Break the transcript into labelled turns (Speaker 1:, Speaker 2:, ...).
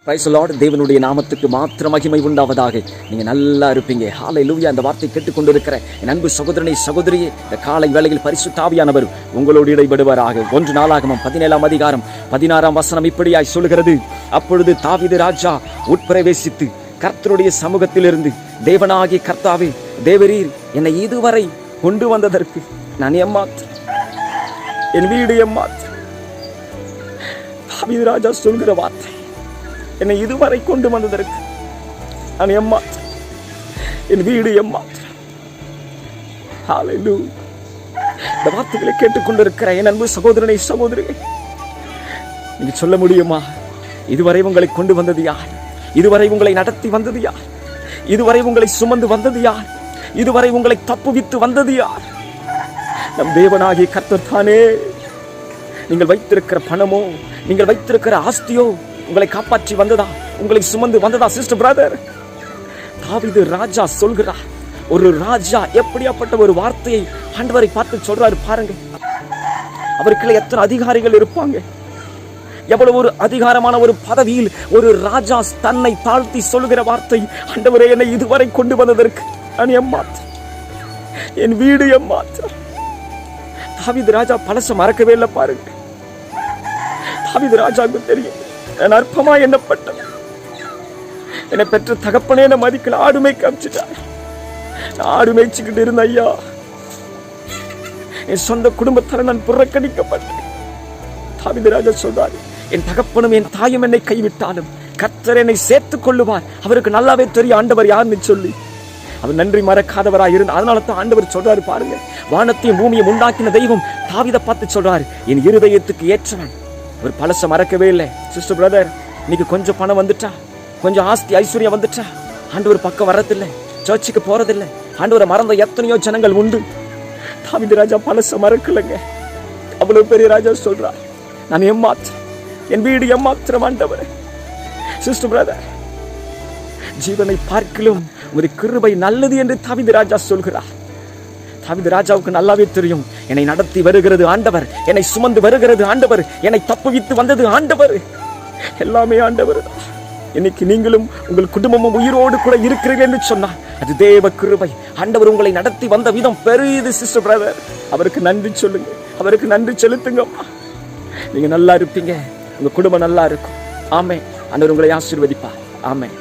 Speaker 1: Praise the Lord. தேவனுடைய நாமத்துக்கு மாத்திர மகிமை உண்டாவதாக. நீங்க நல்லா இருப்பீங்க. ஹல்லேலூயா. அந்த வார்த்தை கேட்டுக்கொண்டிருக்கிற என் அன்பு சகோதரனை சகோதரியே, இந்த காலை வேளையில் பரிசுத்த ஆவியானவர் உங்களோடு இடைபடுவாராக. 1 நாளாகமம் 17ஆம் அதிகாரம் 16ஆம் வசனம் இப்படியாய் சொல்கிறது. அப்பொழுது தாவீது ராஜா உட்பிரவேசித்து கர்த்தருடைய சமூகத்திலிருந்து, தேவனாகிய கர்த்தாவே, தேவரீர் என்னை இதுவரை கொண்டு வந்ததற்கு நான் ஏமாத்திரம், என் வீடு ஏமாத்திரம். தாவீது ராஜா சொல்கிற வார்த்தை, என்னை இதுவரை கொண்டு வந்ததற்கு நான் ஏமாத்திரம், என் வீடு ஏமாத்திரம். ஹல்லேலூயா. இந்த வார்த்தைகளை கேட்டுக்கொண்டிருக்கிற என் அன்பு சகோதரனை சகோதரியை, நீங்க சொல்ல முடியுமா? இதுவரை உங்களை கொண்டு வந்தது யார்? இதுவரை உங்களை நடத்தி வந்தது யார்? இதுவரை உங்களை சுமந்து வந்தது யார்? இதுவரை உங்களை தப்புவித்து வந்தது யார்? நம் தேவனாகிய கர்த்தர் தானே. நீங்கள் வைத்திருக்கிற பணமோ, நீங்கள் வைத்திருக்கிற ஆஸ்தியோ உங்களை காப்பாற்றி வந்ததா? உங்களை சுமந்து வந்ததா? சிஸ்டர், பிரதர், தாவீது ராஜா சொல்கிறார். ஒரு ராஜா எப்படியாப்பட்ட ஒரு வார்த்தையை ஆண்டவரை பார்த்து சொல்றாரு பாருங்க. அவருக்குள்ள எத்தனை அதிகாரிகள் இருப்பாங்க? எவ்வளவு ஒரு அதிகாரமான ஒரு பதவியில் ஒரு ராஜா தன்னை தாழ்த்தி சொல்லுகிற வார்த்தை, ஆண்டவரே என்னை இதுவரை கொண்டு வந்ததற்கு நான் ஏமாத்திரம், என் வீடு ஏமாத்திரம். தாவீது ராஜா பழச மறக்கவே இல்லை பாருங்க. தாவீது ராஜாவுக்கு தெரியும், நான் அற்பமா எண்ணப்பட்டேன், என்னை பெற்ற தகப்பனே என்னை மதிக்கல, ஆடுமை காமிச்சிட்டார். நான் ஆடு மேய்ச்சிக்கிட்டு இருந்த ஐயா, என் சொந்த குடும்பத்தால நான் புறக்கணிக்கப்பட்டேன். தாவீது ராஜா சொல்றாரு, என் தகப்பனும் என் தாயும் என்னை கைவிட்டாலும் கர்த்தர் என்னை சேர்த்துக் கொள்ளுவார். அவருக்கு நல்லாவே தெரியும் ஆண்டவர் யாருன்னு சொல்லி. அவர் நன்றி மறக்காதவராய் இருந்தார். அதனால தான் ஆண்டவர் சொல்றாரு பாருங்க, வானத்தையும் பூமியும் உண்டாக்கின தெய்வம் தாவீதை பார்த்து சொல்றாரு, என் இருதயத்துக்கு ஏற்றவன். ஒரு பழச மறக்கவே இல்லை. சிஸ்டர், பிரதர், இன்னைக்கு கொஞ்சம் பணம் வந்துட்டா, கொஞ்சம் ஆஸ்தி ஐஸ்வர்யம் வந்துட்டா, ஆண்டவர் பக்கம் வர்றதில்லை, சர்ச்சுக்கு போறதில்லை. ஆண்டவரை மறந்த எத்தனையோ ஜனங்கள் உண்டு. தாவீது ராஜா பழச மறக்கலைங்க. அவ்வளவு பெரிய ராஜா சொல்றார், நான் ஏமாத்திரம், என் வீடு ஏமாத்திரம் ஆண்டவரே. சிஸ்டர், பிரதர், ஜீவனை பார்க்கிலும் ஒரு கிருபை நல்லது என்று தாவீது ராஜா சொல்கிறார். தாவீது ராஜாவுக்கு நல்லாவே தெரியும், என்னை நடத்தி வருகிறது ஆண்டவர், என்னை சுமந்து வருகிறது ஆண்டவர், என்னை தப்புவித்து வந்தது ஆண்டவர், எல்லாமே ஆண்டவர். இன்னைக்கு நீங்களும் உங்கள் குடும்பமும் உயிரோடு கூட இருக்கிறீர்கள் என்று சொன்னார், அது தேவ கிருபை. ஆண்டவர் உங்களை நடத்தி வந்த விதம் பெரியது. சிஸ்டர், பிரதர், அவருக்கு நன்றி சொல்லுங்க, அவருக்கு நன்றி செலுத்துங்கம்மா. நீங்க நல்லா இருப்பீங்க, உங்க குடும்பம் நல்லா இருக்கும். ஆமென். ஆண்டவர் உங்களை ஆசீர்வதிப்பார். ஆமென்.